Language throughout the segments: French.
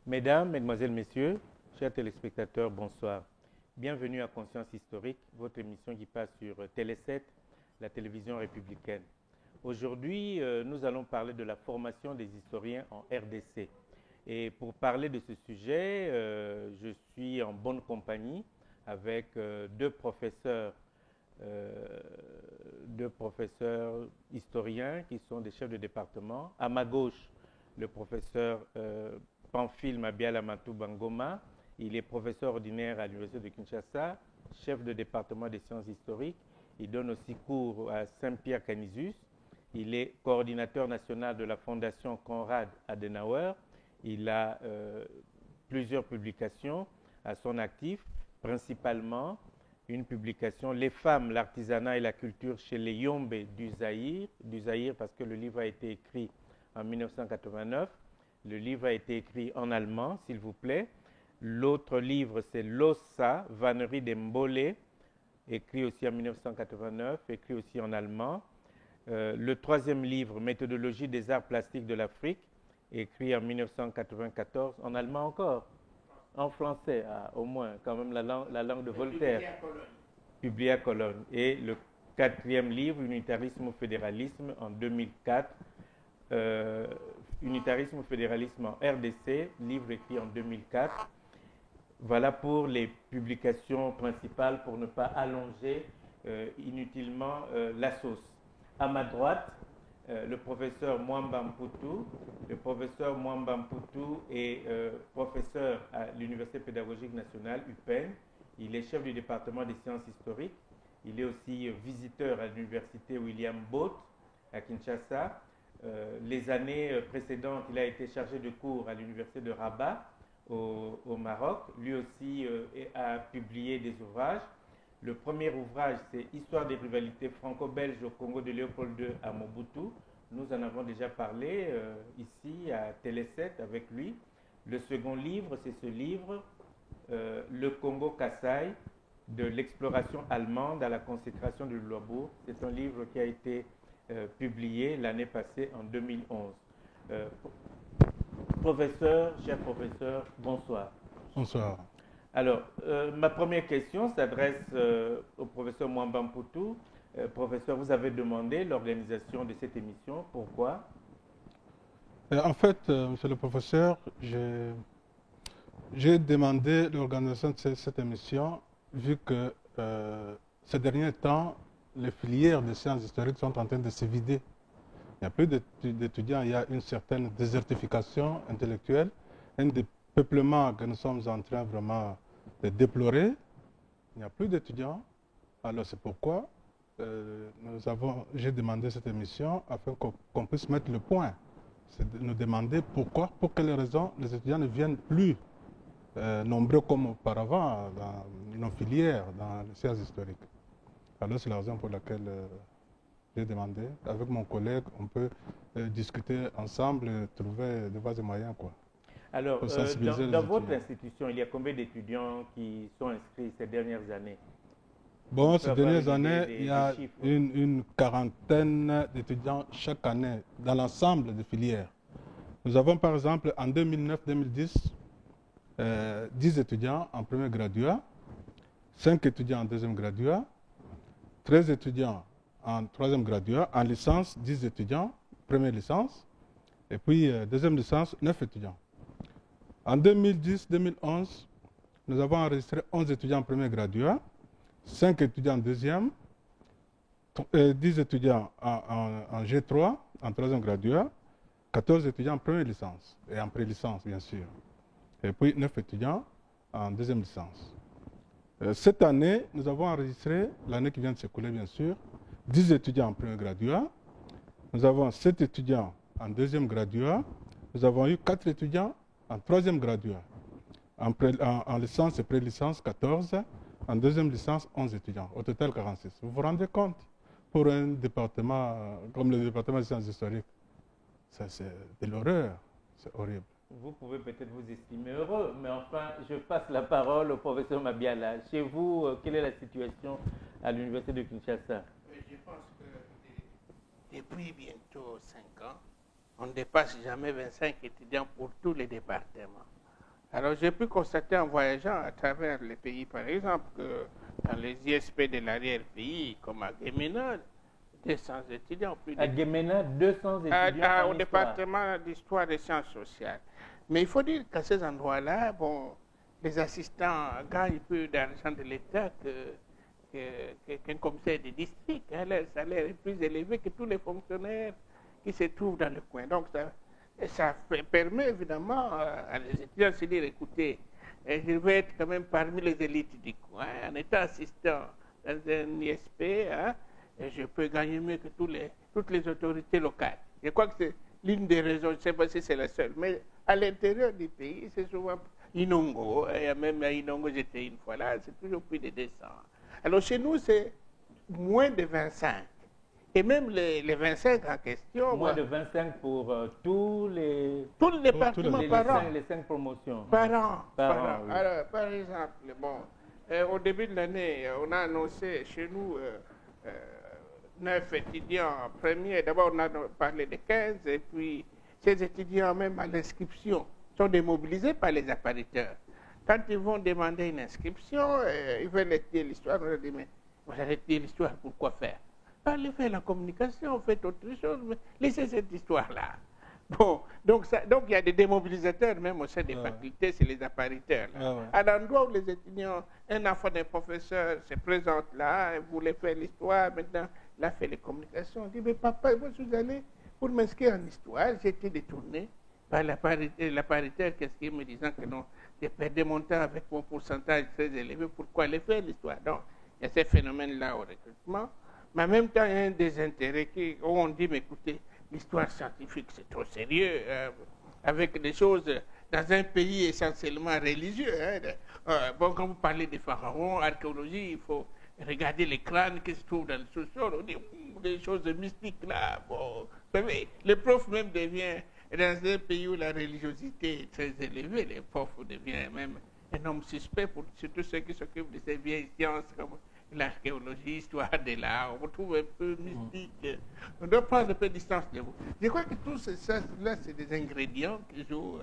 Mesdames, Mesdemoiselles, Messieurs, chers téléspectateurs, bonsoir. Bienvenue à Conscience Historique, votre émission qui passe sur Télé 7, la télévision républicaine. Aujourd'hui, nous allons parler de la formation des historiens en RDC. Et pour parler de ce sujet, je suis en bonne compagnie avec deux professeurs historiens qui sont des chefs de département. À ma gauche, le professeur Pamphile Mabiala Matou Bangoma. Il est professeur ordinaire à l'Université de Kinshasa, chef de département des sciences historiques. Il donne aussi cours à Saint-Pierre-Canisius. Il est coordinateur national de la Fondation Konrad Adenauer. Il a plusieurs publications à son actif, principalement une publication « Les femmes, l'artisanat et la culture chez les Yombe du Zaïre parce que le livre a été écrit en 1989. Le livre a été écrit en allemand, s'il vous plaît. L'autre livre, c'est L'Ossa, Vannerie des Mbolé, écrit aussi en 1989, écrit aussi en allemand. Le troisième livre, Méthodologie des arts plastiques de l'Afrique, écrit en 1994, en allemand encore, en français, au moins, quand même la langue de Voltaire, publié à Cologne. Et le quatrième livre, Unitarisme au fédéralisme, en 2004, Unitarisme au fédéralisme en RDC, livre écrit en 2004. Voilà pour les publications principales pour ne pas allonger inutilement la sauce. À ma droite, le professeur Mwamba Mputu. Le professeur Mwamba Mputu est professeur à l'Université pédagogique nationale, UPEN. Il est chef du département des sciences historiques. Il est aussi visiteur à l'Université William Bott à Kinshasa. Les années précédentes, il a été chargé de cours à l'Université de Rabat au Maroc. Lui aussi a publié des ouvrages. Le premier ouvrage, c'est Histoire des rivalités franco-belges au Congo de Léopold II à Mobutu. Nous en avons déjà parlé ici à Télé 7 avec lui. Le second livre, c'est ce livre, Le Congo Kassai, de l'exploration allemande à la consécration du Luobo. C'est un livre qui a été publié l'année passée en 2011. Cher professeur, bonsoir. Bonsoir. Alors, ma première question s'adresse au professeur Mwamba Mputu. Professeur, vous avez demandé l'organisation de cette émission. Pourquoi? En fait, monsieur le professeur, j'ai demandé l'organisation de cette émission vu que ces derniers temps, les filières de sciences historiques sont en train de se vider. Il n'y a plus d'étudiants, il y a une certaine désertification intellectuelle, un dépeuplement que nous sommes en train vraiment de déplorer. Il n'y a plus d'étudiants. Alors c'est pourquoi j'ai demandé cette émission afin qu'on puisse mettre le point. C'est de nous demander pourquoi, pour quelles raisons les étudiants ne viennent plus nombreux comme auparavant dans nos filières, dans les sciences historiques. Alors c'est la raison pour laquelle j'ai demandé. Avec mon collègue, on peut discuter ensemble et trouver des voies et moyens. Alors, dans votre institution, il y a combien d'étudiants qui sont inscrits ces dernières années? Bon, ces dernières années, il y a une quarantaine d'étudiants chaque année dans l'ensemble des filières. Nous avons par exemple en 2009-2010, 10 étudiants en premier graduat, 5 étudiants en deuxième graduat, 13 étudiants en troisième graduat, en licence, 10 étudiants, première licence, et puis deuxième licence, 9 étudiants. En 2010-2011, nous avons enregistré 11 étudiants en premier graduat, 5 étudiants en deuxième, 10 étudiants en G3, en troisième graduat, 14 étudiants en première licence, et en pré-licence, bien sûr, et puis 9 étudiants en deuxième licence. Cette année, nous avons enregistré, l'année qui vient de s'écouler bien sûr, 10 étudiants en premier graduat, nous avons 7 étudiants en deuxième graduat, nous avons eu 4 étudiants en troisième graduat, en licence et pré-licence 14, en deuxième licence 11 étudiants, au total 46. Vous vous rendez compte? Pour un département comme le département des sciences historiques, c'est de l'horreur, c'est horrible. Vous pouvez peut-être vous estimer heureux, mais enfin, je passe la parole au professeur Mabiala. Chez vous, quelle est la situation à l'université de Kinshasa? Je pense que depuis bientôt 5 ans, on ne dépasse jamais 25 étudiants pour tous les départements. Alors j'ai pu constater en voyageant à travers les pays, par exemple, que dans les ISP de l'arrière-pays, comme à Guémena, 200 étudiants. À Guémena, 200 étudiants au département d'histoire et sciences sociales. Mais il faut dire qu'à ces endroits-là, bon, les assistants gagnent plus d'argent de l'État qu'un commissaire de district. Hein, leur salaire est plus élevé que tous les fonctionnaires qui se trouvent dans le coin. Donc ça permet évidemment à les étudiants de se dire, écoutez, je vais être quand même parmi les élites du coin, en étant assistant dans un ISP, hein, et je peux gagner mieux que toutes les autorités locales. Je crois que c'est l'une des raisons, je ne sais pas si c'est la seule, mais à l'intérieur du pays, c'est souvent Inongo, et même à Inongo, j'étais une fois là, c'est toujours plus de 200. Alors chez nous, c'est moins de 25. Et même les 25 en question... Moins de 25 pour tous les départements par an. Les 5 promotions. Par an. Oui. Alors, par exemple, bon, au début de l'année, on a annoncé chez nous 9 étudiants en première. D'abord, on a parlé de 15, et puis ces étudiants, même à l'inscription, sont démobilisés par les appariteurs. Quand ils vont demander une inscription, ils veulent étudier l'histoire. On leur dit, mais vous allez étudier l'histoire, pourquoi faire? Allez faire la communication, faites autre chose, mais laissez cette histoire-là. Bon, donc il y a des démobilisateurs même au sein des facultés, c'est les appariteurs. À l'endroit où les étudiants, un enfant d'un professeur se présente là, voulait faire l'histoire, maintenant il a fait les communications. On dit, mais papa, moi je suis allé pour m'inscrire en histoire, j'ai été détourné par l'apparitaire, qu'est-ce qu'il me disant que non, j'ai perdu mon temps avec mon pourcentage très élevé, pourquoi aller faire l'histoire? Donc, il y a ces phénomènes-là au recrutement. Mais en même temps, il y a un désintérêt où on dit, mais écoutez, l'histoire scientifique, c'est trop sérieux, avec des choses dans un pays essentiellement religieux. Bon, quand vous parlez des pharaons, archéologie, il faut regarder les crânes qui se trouvent dans le sous-sol. On dit, des choses mystiques là. Bon, vous savez, les profs même deviennent, dans un pays où la religiosité est très élevée, les profs deviennent même un homme suspect, pour surtout ceux qui s'occupent de ces vieilles sciences comme l'archéologie, l'histoire de l'art, on trouve un peu mystique. On doit prendre un peu de distance de vous. Je crois que tout cela, c'est des ingrédients qui jouent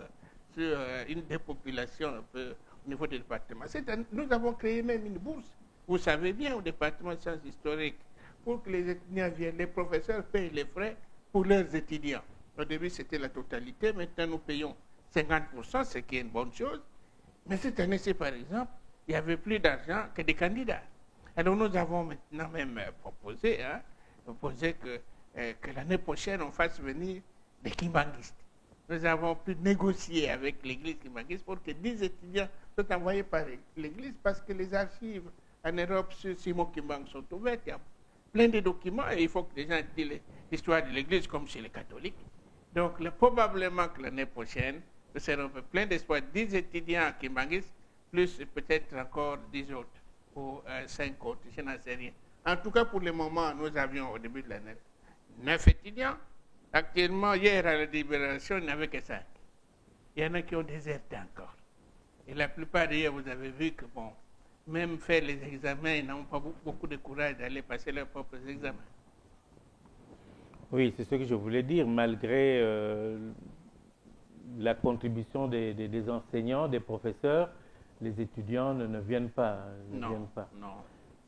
sur une dépopulation un peu au niveau du département. Nous avons créé même une bourse, vous savez bien, au département de sciences historiques, pour que les étudiants viennent. Les professeurs payent les frais pour leurs étudiants. Au début, c'était la totalité. Maintenant, nous payons 50%, ce qui est une bonne chose. Mais cette année-ci, par exemple, il n'y avait plus d'argent que des candidats. Alors nous avons maintenant même proposé que l'année prochaine on fasse venir des kimbanguistes. Nous avons pu négocier avec l'église kimbanguiste pour que 10 étudiants soient envoyés par l'église parce que les archives en Europe sur Simon Kimbang sont ouvertes. Il y a plein de documents et il faut que les gens disent l'histoire de l'église comme chez les catholiques. Donc probablement que l'année prochaine, nous serons plein d'espoir. 10 étudiants kimbanguistes plus peut-être encore 10 autres. Ou 5 autres, je n'en sais rien. En tout cas, pour le moment, nous avions au début de l'année 9 étudiants. Actuellement, hier à la délibération, il n'y en avait que 5. Il y en a qui ont déserté encore. Et la plupart d'ailleurs, vous avez vu que, bon, même faire les examens, ils n'ont pas beaucoup de courage d'aller passer leurs propres examens. Oui, c'est ce que je voulais dire. Malgré la contribution des enseignants, des professeurs, les étudiants ne viennent pas. Non.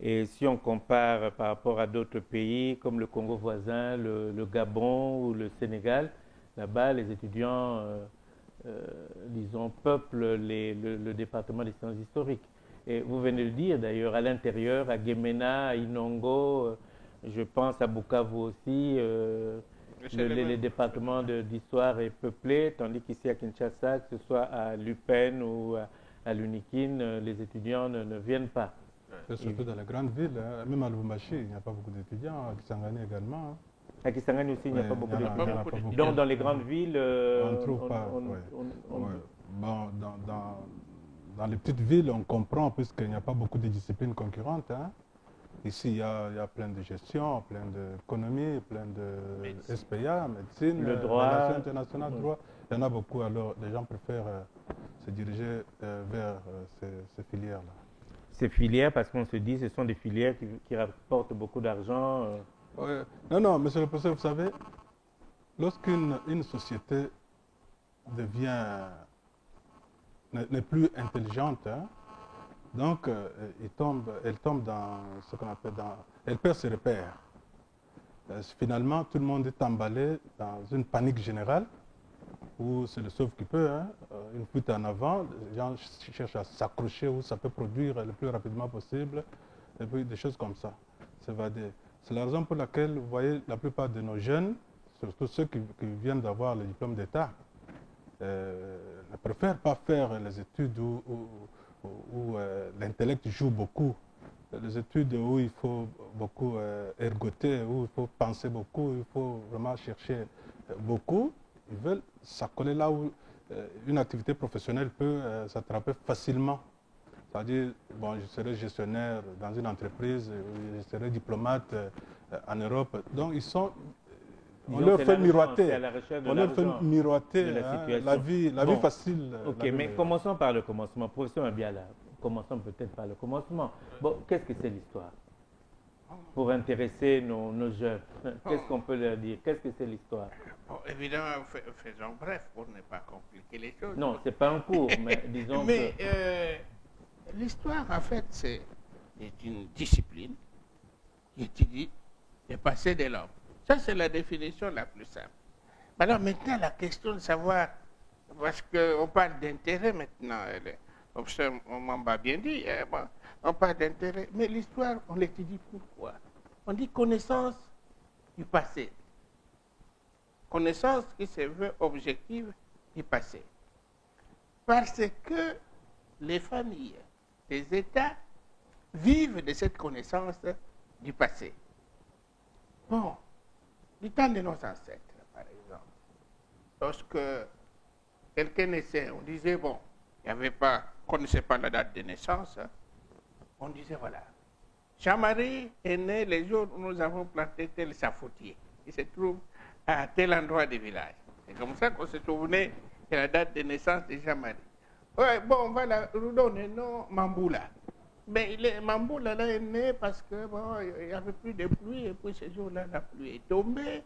Et si on compare par rapport à d'autres pays comme le Congo voisin, le Gabon ou le Sénégal, là-bas, les étudiants, disons, peuplent le département des sciences historiques. Et vous venez de le dire d'ailleurs, à l'intérieur, à Guémena, à Inongo, je pense à Bukavu aussi, les départements d'histoire est peuplé, tandis qu'ici à Kinshasa, que ce soit à l'UPEN ou à l'UNIKIN, les étudiants ne viennent pas. Surtout dans les grandes villes, hein. Même à Lubumbashi, il n'y a pas beaucoup d'étudiants, à Kisangani également. Hein. À Kisangani aussi, il n'y a pas beaucoup d'étudiants. Donc dans les grandes villes, on ne trouve pas. Bon, dans les petites villes, on comprend puisqu'il n'y a pas beaucoup de disciplines concurrentes. Hein. Ici, il y a plein de gestion, plein d'économie, plein de SPA, médecine, le droit, relations internationales, droit. Il y en a beaucoup, alors les gens préfèrent se diriger vers ces filières-là. ces filières, parce qu'on se dit que ce sont des filières qui rapportent beaucoup d'argent. Non, monsieur le professeur, vous savez, lorsqu'une société n'est plus intelligente, hein, donc elle tombe dans ce qu'on appelle, elle perd ses repères. Finalement, tout le monde est emballé dans une panique générale, où c'est le sauve qui peut, hein, une fuite en avant, les gens cherchent à s'accrocher où ça peut produire le plus rapidement possible, et puis des choses comme ça. C'est la raison pour laquelle, vous voyez, la plupart de nos jeunes, surtout ceux qui viennent d'avoir le diplôme d'État, ne préfèrent pas faire les études où l'intellect joue beaucoup. Les études où il faut beaucoup ergoter, où il faut penser beaucoup, il faut vraiment chercher beaucoup. Ils veulent s'accoler là où une activité professionnelle peut s'attraper facilement. C'est-à-dire, bon, je serai gestionnaire dans une entreprise, je serai diplomate en Europe. Donc, on leur fait miroiter, la vie facile. Ok, mais commençons par le commencement. Professeur Mabiala, commençons peut-être par le commencement. Bon, qu'est-ce que c'est l'histoire? Pour intéresser nos jeunes, qu'est-ce qu'on peut leur dire? Qu'est-ce que c'est l'histoire? Bon, évidemment, faisons bref pour ne pas compliquer les choses. Non, ce n'est pas un cours, mais disons l'histoire, en fait, c'est une discipline qui étudie le passé de l'homme. Ça, c'est la définition la plus simple. Alors maintenant, la question de savoir, parce qu'on parle d'intérêt maintenant, on m'a bien dit, on parle d'intérêt, mais l'histoire, on l'étudie pourquoi? On dit connaissance du passé. Connaissance qui se veut objective du passé. Parce que les familles, les États vivent de cette connaissance du passé. Bon, du temps de nos ancêtres, par exemple, lorsque quelqu'un naissait, on disait, bon, il n'y avait pas, on ne connaissait pas la date de naissance, hein, on disait, voilà, Jean-Marie est né le jour où nous avons planté tel safotier. Il se trouve à tel endroit du village. C'est comme ça qu'on se souvenait de la date de naissance de Jean-Marie. Ouais, bon, voilà, Roudon est non Mamboula. Mais Mamboula là est né parce que bon, il n'y avait plus de pluie et puis ce jour-là, la pluie est tombée.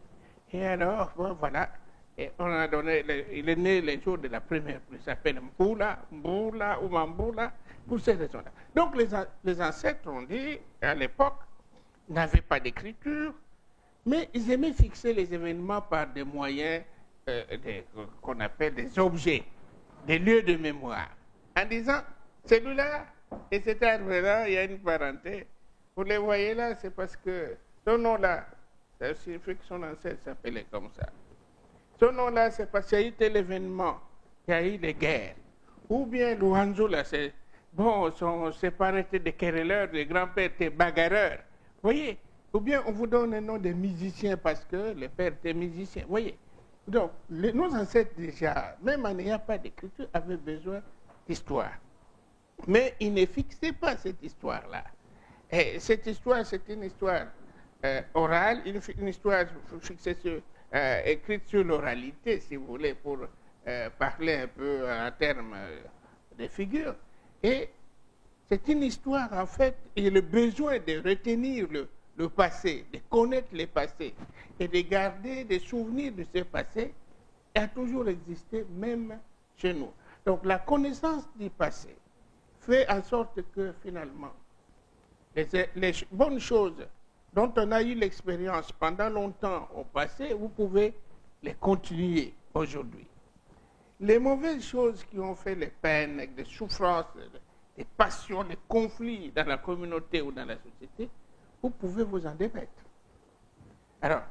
Et alors, bon, voilà, et on a donné, il est né le jour de la première pluie. Il s'appelle Mboula ou Mamboula, pour ces raisons-là. Donc les ancêtres ont dit, à l'époque, n'avaient pas d'écriture, mais ils aimaient fixer les événements par des moyens qu'on appelle des objets, des lieux de mémoire, en disant, celui-là et cet arbre-là, il y a une parenté. Vous les voyez là, c'est parce que ce nom-là, ça signifie que son ancêtre s'appelait comme ça. Ce nom-là, c'est parce qu'il y a eu tel événement, il y a eu les guerres. Ou bien Louanzou, là, c'est, bon, ses parents étaient des querelleurs, les grands-pères étaient bagarreurs. Vous voyez? Ou bien on vous donne le nom des musiciens parce que les pères étaient musiciens. Vous voyez? Donc, nos ancêtres déjà, même en n'ayant pas d'écriture, avaient besoin d'histoire. Mais ils ne fixaient pas cette histoire-là. Et cette histoire, c'est une histoire orale, une histoire fixée sur, écrite sur l'oralité, si vous voulez, pour parler un peu en termes de figures. Et c'est une histoire, en fait, et le besoin de retenir le passé, de connaître le passé et de garder des souvenirs de ce passé a toujours existé, même chez nous. Donc la connaissance du passé fait en sorte que finalement, les bonnes choses dont on a eu l'expérience pendant longtemps au passé, vous pouvez les continuer aujourd'hui. Les mauvaises choses qui ont fait les peines, les souffrances, les passions, les conflits dans la communauté ou dans la société, vous pouvez vous en démettre. Alors,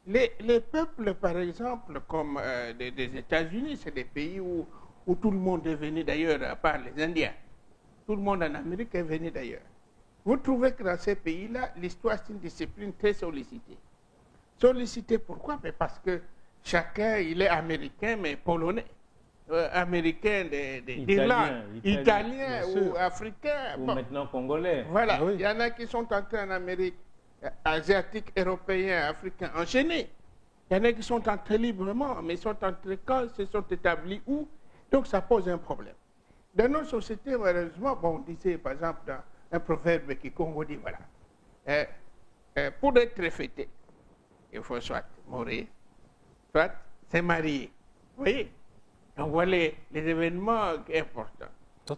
les peuples, par exemple, comme des États-Unis, c'est des pays où tout le monde est venu d'ailleurs, à part les Indiens. Tout le monde en Amérique est venu d'ailleurs. Vous trouvez que dans ces pays-là, l'histoire, c'est une discipline très sollicitée. Sollicitée pourquoi? Mais parce que chacun, il est américain, mais polonais. Américain d'Irlande, italien ou africain. Ou bon, maintenant congolais. Voilà, il y en a qui sont entrés en Amérique, asiatiques, européens, africains, enchaînés. Il y en a qui sont entrés librement, mais ils sont entrés quand ils se sont établis où? Donc ça pose un problème. dans nos sociétés, malheureusement, bon, on disait, par exemple, dans un proverbe qui Congo dit, voilà, pour être fêté, il faut soit mourir, soit se marier. Vous voyez? Donc voilà les événements importants.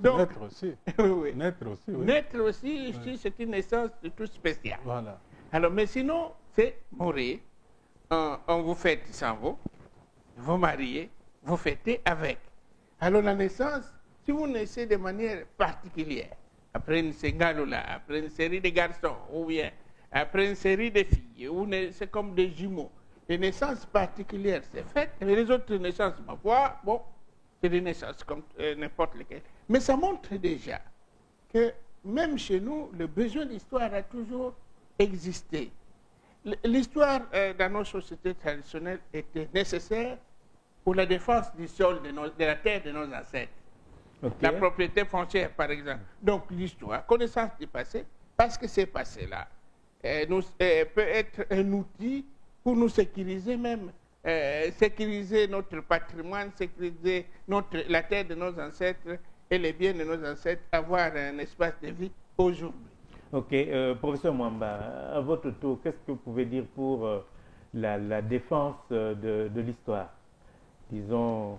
Donc, naître aussi. Oui. Naître aussi, oui. Naître aussi, c'est une naissance de tout spécial. Voilà. Alors, mais sinon, c'est mourir. On vous fête sans vous mariez, vous fêtez avec. Alors, la naissance, si vous naissez de manière particulière, après une singalola, après une série de garçons, ou bien après une série de filles, ou c'est comme des jumeaux, les naissances particulières, c'est fait. Et les autres naissances, ma foi, bon, c'est des naissances comme n'importe lesquelles. Mais ça montre déjà que même chez nous, le besoin d'histoire a toujours existé. L'histoire dans nos sociétés traditionnelles était nécessaire pour la défense du sol, de la terre de nos ancêtres. Okay. La propriété foncière, par exemple. Donc l'histoire, connaissance du passé, parce que ces passés-là peut être un outil pour nous sécuriser même, sécuriser notre patrimoine, sécuriser la terre de nos ancêtres et les biens de nos ancêtres, avoir un espace de vie aujourd'hui. Ok, professeur Mwamba, à votre tour, qu'est-ce que vous pouvez dire pour la défense de l'histoire? Disons...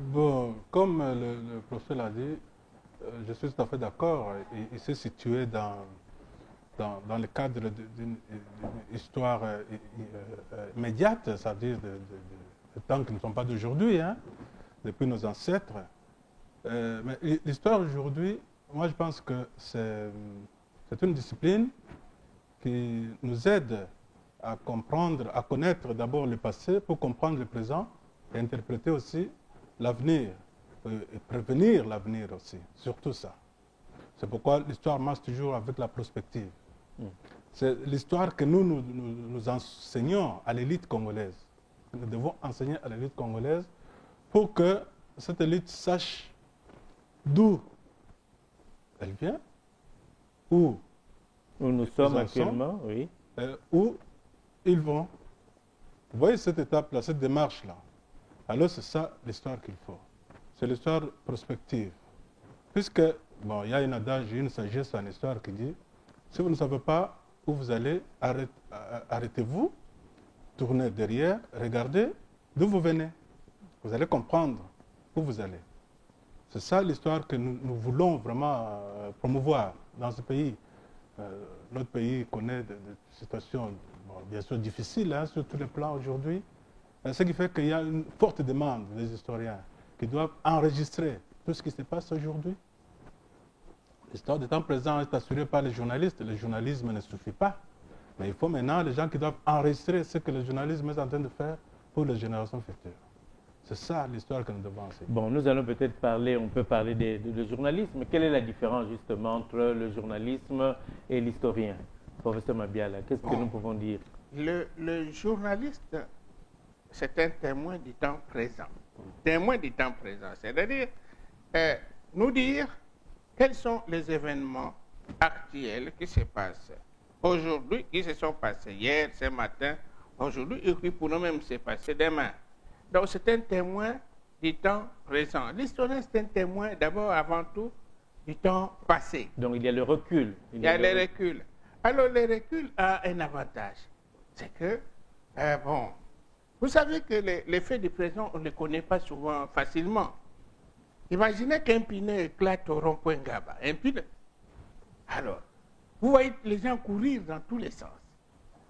Bon, comme le professeur l'a dit, je suis tout à fait d'accord. Il s'est situé dans le cadre d'une histoire immédiate, c'est-à-dire de temps qui ne sont pas d'aujourd'hui, hein, depuis nos ancêtres. Mais l'histoire aujourd'hui, moi je pense que c'est une discipline qui nous aide à comprendre, à connaître d'abord le passé pour comprendre le présent et interpréter aussi l'avenir et prévenir l'avenir aussi, surtout ça. C'est pourquoi l'histoire marche toujours avec la prospective. C'est l'histoire que nous enseignons à l'élite congolaise. Nous devons enseigner à l'élite congolaise pour que cette élite sache d'où elle vient, où nous sommes actuellement, oui. Où ils vont. Vous voyez cette étape-là, cette démarche-là. Alors c'est ça l'histoire qu'il faut. C'est l'histoire prospective. Puisque, bon, il y a un adage, une sagesse en histoire qui dit, si vous ne savez pas où vous allez, arrêtez-vous, tournez derrière, regardez d'où vous venez. Vous allez comprendre où vous allez. C'est ça l'histoire que nous voulons vraiment promouvoir dans ce pays. Notre pays connaît des situations, bon, bien sûr, difficiles hein, sur tous les plans aujourd'hui. Ce qui fait qu'il y a une forte demande des historiens qui doivent enregistrer tout ce qui se passe aujourd'hui. L'histoire du temps présent est assurée par les journalistes. Le journalisme ne suffit pas. Mais il faut maintenant les gens qui doivent enregistrer ce que le journalisme est en train de faire pour les générations futures. C'est ça l'histoire que nous devons enseigner. Bon, nous allons peut-être parler, on peut parler de journalisme. Quelle est la différence justement entre le journalisme et l'historien? Professeur Mabiala, qu'est-ce que nous pouvons dire? Le journaliste, c'est un témoin du temps présent. Témoin du temps présent, c'est-à-dire nous dire quels sont les événements actuels qui se passent aujourd'hui, qui se sont passés hier, ce matin, aujourd'hui, et qui pourront même se passer demain. Donc c'est un témoin du temps présent. L'historien, c'est un témoin d'abord, avant tout, du temps passé. Donc il y a le recul. Il y a le recul. Alors le recul a un avantage. C'est que, bon, vous savez que les faits du présent, on ne les connaît pas souvent facilement. Imaginez qu'un pinet éclate au rond-point Gaba. Un pinet. Alors, vous voyez les gens courir dans tous les sens.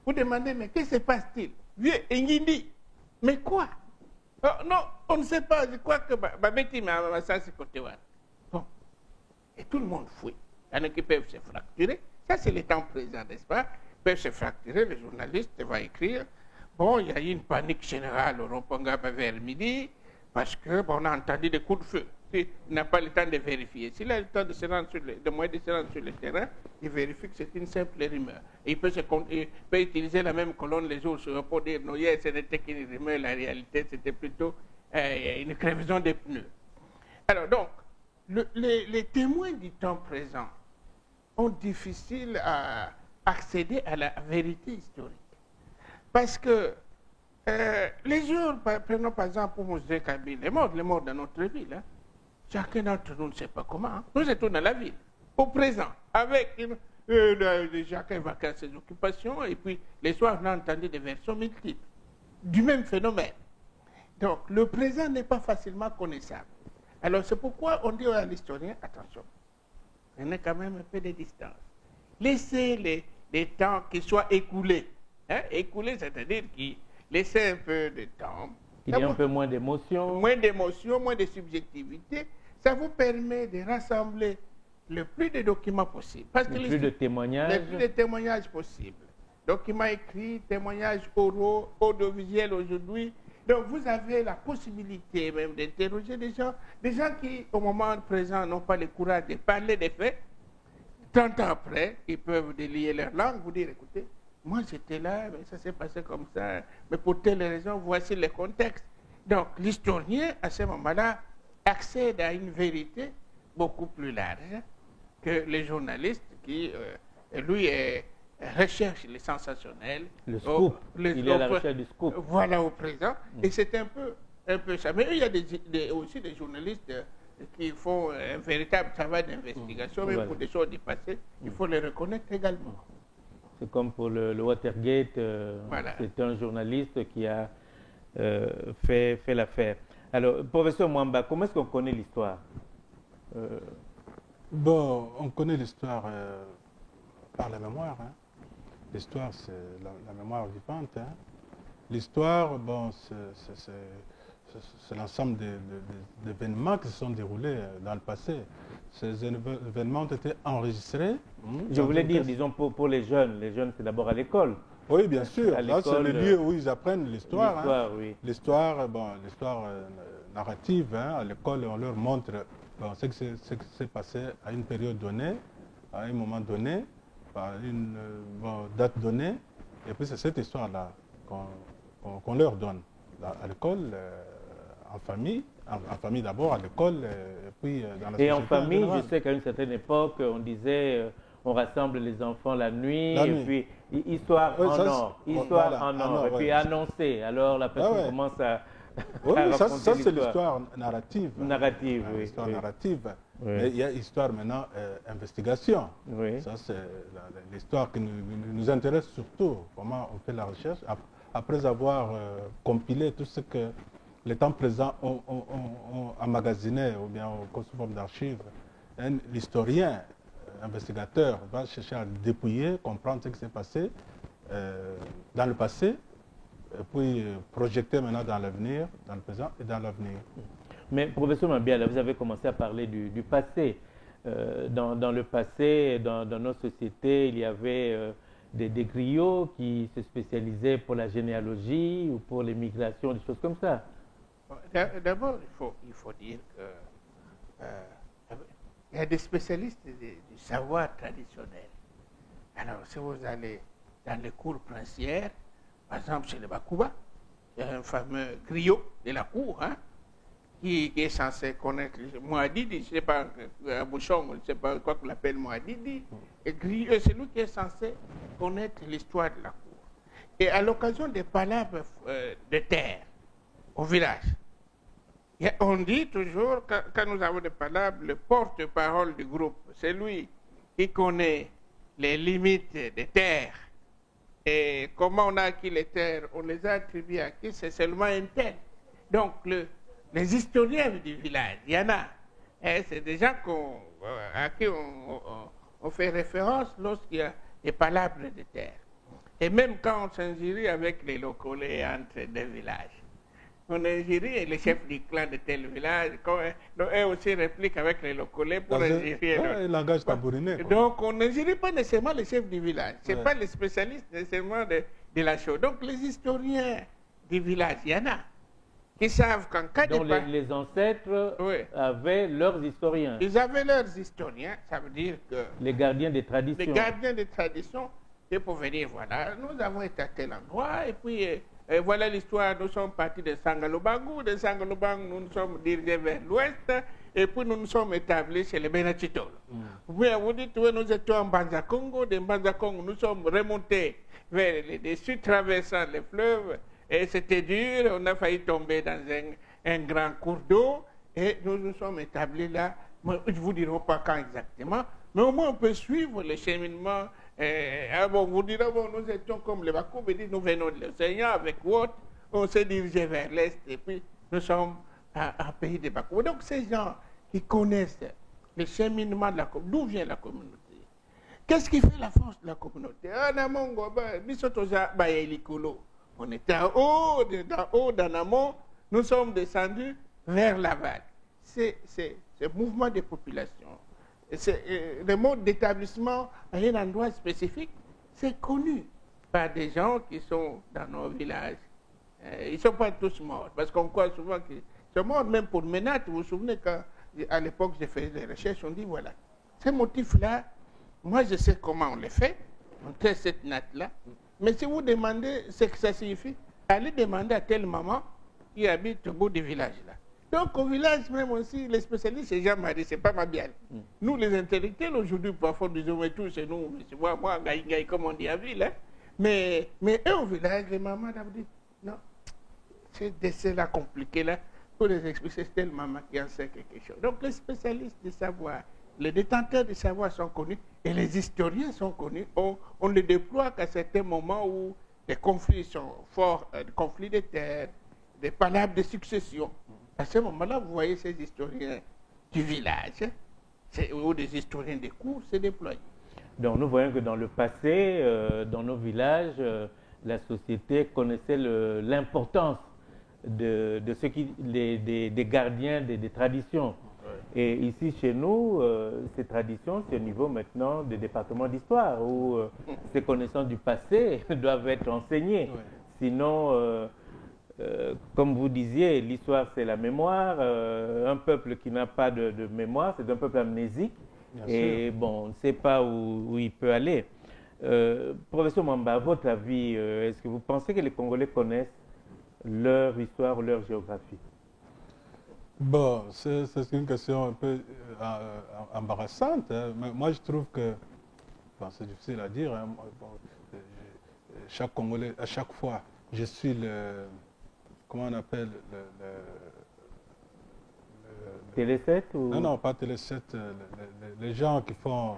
Vous demandez, mais qu'est-ce qui se passe-t-il? Vieux, Ngindi. Mais quoi? Oh, non, on ne sait pas. Je crois que Babeti m'a ça c'est côté. Bon. Et tout le monde fouille. Il y en a qui peuvent se fracturer. Ça, c'est le temps présent, n'est-ce pas? Ils peuvent se fracturer. Le journaliste va écrire. Bon, il y a eu une panique générale au rond-point Gaba vers midi parce que bon, on a entendu des coups de feu. Il n'a pas le temps de vérifier. S'il a le temps de se rendre sur le terrain, il vérifie que c'est une simple rumeur. Et il peut utiliser la même colonne les jours pour dire non, hier ce n'était qu'une rumeur, la réalité c'était plutôt une crevaison des pneus. Alors donc, les témoins du temps présent ont difficile à accéder à la vérité historique. Parce que les jours, prenons par exemple pour Mosé Kabila, les morts dans notre ville, hein, chacun d'entre nous ne sait pas comment. Hein. Nous sommes dans la ville, au présent, avec chacun va faire ses occupations, et puis les soirs, on a entendu des versions multiples du même phénomène. Donc, le présent n'est pas facilement connaissable. Alors, c'est pourquoi on dit à l'historien, attention, il y a quand même un peu de distance. Laissez les temps qui soient écoulés. Hein? Écoulés, c'est-à-dire qui laissez un peu de temps. Il y a un peu moins d'émotions. Moins d'émotions, moins de subjectivité. Ça vous permet de rassembler le plus de documents possible. Parce que le plus de témoignages. Le plus de témoignages possibles. Documents écrits, témoignages oraux, audiovisuels aujourd'hui. Donc vous avez la possibilité même d'interroger des gens qui au moment présent n'ont pas le courage de parler des faits. 30 ans après, ils peuvent délier leur langue, vous dire, écoutez, moi j'étais là, mais ça s'est passé comme ça, mais pour telle raison, voici le contexte. Donc l'historien, à ce moment-là, accède à une vérité beaucoup plus large que les journalistes qui, lui, recherche les sensationnels. Le scoop. Il est à la recherche du scoop. Voilà, au présent. Et c'est un peu ça. Mais il y a aussi des journalistes qui font un véritable travail d'investigation, même pour des choses du passé. Il faut les reconnaître également. C'est comme pour le Watergate. Voilà. C'est un journaliste qui a fait l'affaire. Alors, professeur Mwamba, comment est-ce qu'on connaît l'histoire? Bon, on connaît l'histoire par la mémoire. Hein. L'histoire, c'est la mémoire vivante. Hein. L'histoire, bon, c'est l'ensemble d'événements qui se sont déroulés dans le passé. Ces événements ont été enregistrés. Je voulais dire, disons, pour les jeunes c'est d'abord à l'école. Oui, bien sûr. Là, c'est le lieu où ils apprennent l'histoire. L'histoire, hein. Oui. L'histoire, bon, l'histoire narrative. Hein. À l'école, on leur montre ce qui s'est passé à une période donnée, à un moment donné, à une date donnée. Et puis, c'est cette histoire-là qu'on leur donne à l'école, en famille d'abord, à l'école, et puis dans la société. Et en famille, je sais qu'à une certaine époque, on disait, on rassemble les enfants la nuit, et puis histoire en or, et puis annoncer. Alors la personne commence à oui, ça c'est l'histoire narrative. Narrative, oui. L'histoire narrative. Oui. Mais il y a histoire maintenant, investigation. Oui. Ça c'est l'histoire qui nous intéresse surtout, comment on fait la recherche. Après avoir compilé tout ce que les temps présents ont emmagasiné ou bien sous forme d'archives, l'historien, investigateur, va chercher à dépouiller, comprendre ce qui s'est passé dans le passé, et puis projeter maintenant dans l'avenir, dans le présent et dans l'avenir. Mais professeur Mabiala, vous avez commencé à parler du passé. Dans le passé, dans nos sociétés, il y avait des griots qui se spécialisaient pour la généalogie ou pour les migrations, des choses comme ça. D'abord, il faut dire que il y a des spécialistes du savoir traditionnel. Alors, si vous allez dans les cours princières, par exemple chez les Bakuba, il y a un fameux griot de la cour, hein, qui est censé connaître Mouadidi, je ne sais pas, Bouchon, je ne sais pas quoi qu'on l'appelle Mouadidi, et griot, c'est lui qui est censé connaître l'histoire de la cour. Et à l'occasion des palabres de terre au village, on dit toujours, quand nous avons des palabres, le porte-parole du groupe, c'est lui qui connaît les limites des terres. Et comment on a acquis les terres, on les a attribuées à qui, c'est seulement un tel. Donc, les historiens du village, il y en a. C'est des gens à qui on fait référence lorsqu'il y a des palabres de terre. Et même quand on s'injurie avec les locaux entre deux villages. On injurie les chefs du clan de tel village, eux aussi répliquent avec les locaux pour injurier. Le langage tabouriné. Donc on n'injurie pas nécessairement les chefs du village, ce n'est pas les spécialistes nécessairement de la chose. Donc les historiens du village, il y en a qui savent qu'en cas de... Donc les ancêtres avaient leurs historiens. Ils avaient leurs historiens, ça veut dire que... Les gardiens des traditions. Les gardiens des traditions, et pour venir, voilà, nous avons été à tel endroit, et puis... Et voilà l'histoire, nous sommes partis de Sangalobangu. De Sangalobangu, nous nous sommes dirigés vers l'ouest. Et puis nous nous sommes établis chez les Benachitol. Puis vous dites, oui, nous étions en Banza-Congo. De Banza-Congo, nous sommes remontés vers les sud, traversant les fleuves. Et c'était dur, on a failli tomber dans un grand cours d'eau. et nous nous sommes établis là. Moi, je ne vous dirai pas quand exactement, mais au moins on peut suivre le cheminement. Bon, vous direz, bon, nous étions comme les Bakou, nous venons de l'océan avec Watt, on s'est dirigé vers l'Est et puis nous sommes un pays de Bakou. Donc ces gens qui connaissent le cheminement de la communauté, d'où vient la communauté? Qu'est-ce qui fait la force de la communauté? On était en haut, d'en amont, nous sommes descendus vers l'aval. C'est le mouvement des populations. Le mode d'établissement à un endroit spécifique, c'est connu par des gens qui sont dans nos villages. Ils ne sont pas tous morts, parce qu'on croit souvent qu'ils sont morts, même pour Ménat. Vous vous souvenez qu'à l'époque, j'ai fait des recherches, on dit voilà, ces motifs-là, moi je sais comment on les fait, on teste cette natte-là, mais si vous demandez ce que ça signifie, allez demander à telle maman qui habite au bout du village là. Donc au village même aussi, les spécialistes, c'est Jean-Marie, c'est pas Mabial. Nous les intellectuels aujourd'hui, parfois nous disons, mais tout c'est nous, moi, gaï, comme on dit à ville, hein. Mais eux au village, les mamans ont dit, non, c'est décès-là compliqué là, pour les expliquer, c'est telle maman qui en sait quelque chose. Donc les spécialistes du savoir, les détenteurs du savoir sont connus et les historiens sont connus. On ne les déploie qu'à certains moments où les conflits sont forts, des conflits de terre, des palabres de succession. À ce moment-là, vous voyez ces historiens du village, ou des historiens des cours, se déployer. Donc nous voyons que dans le passé, dans nos villages, la société connaissait l'importance de ceux des gardiens des traditions. Et ici, chez nous, ces traditions, c'est au niveau maintenant des départements d'histoire, où ces connaissances du passé doivent être enseignées. Sinon, comme vous disiez, l'histoire, c'est la mémoire. Un peuple qui n'a pas de mémoire, c'est un peuple amnésique. Bien et sûr. Bon, on ne sait pas où il peut aller. Professeur Mwamba, à votre avis, est-ce que vous pensez que les Congolais connaissent leur histoire ou leur géographie? Bon, c'est une question un peu embarrassante. Hein. Mais moi, je trouve que, bon, c'est difficile à dire. Hein. Bon, chaque Congolais, à chaque fois, je suis comment on appelle Télé 7 ou... Non, pas Télé 7. Les gens qui font...